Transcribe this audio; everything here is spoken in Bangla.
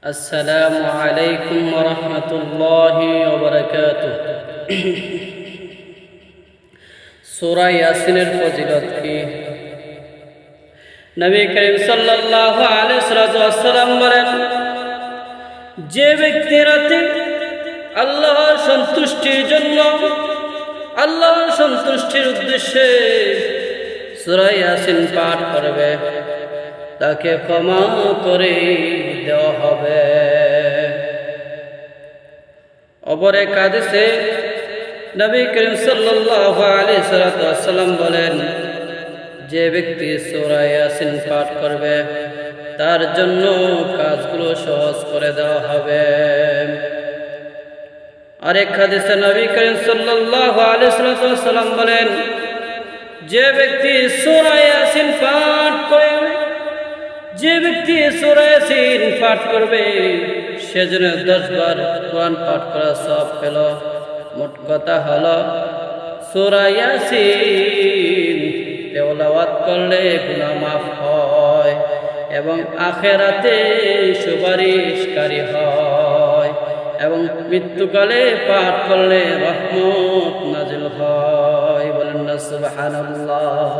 আসসালামু আলাইকুম ওয়া রাহমাতুল্লাহি ওয়া বারাকাতুহু। সূরা ইয়াসিনের ফজিলত কি? নবী করিম সাল্লাল্লাহু আলাইহি ওয়াসাল্লাম বলেন, যে ব্যক্তি রাতে আল্লাহর সন্তুষ্টির জন্য, আল্লাহর সন্তুষ্টির উদ্দেশ্যে সূরা ইয়াসিন পাঠ করবে, তাকে ক্ষমা করে দেওয়া হবে। অপর এক হাদিসে নবী করিম সাল্লাল্লাহু আলাইহি ওয়াসাল্লাম বলেন, যে ব্যক্তি সূরা ইয়াসিন পাঠ করবে তার জন্য কাজগুলো সহজ করে দেওয়া হবে। আরেক হাদিসে নবী করিম সাল্লাল্লাহু আলাইহি ওয়াসাল্লাম বলেন, যে ব্যক্তি সূরা ইয়াসিন পাঠ করবে, যে ব্যক্তি সূরা ইয়াসিন পাঠ করবে সে যেন 10 বার কোরআন পাঠ করা সওয়াব পেল। মোট কথা হলো, সূরা ইয়াসিন তেলাওয়াত করলে গুনাহ মাফ হয় এবং আখিরাতে সুপারিশকারী হয় এবং মৃত্যুকালে পাঠ করলে রহমত নাজিল হয়। বলেন না সুবহানাল্লাহ।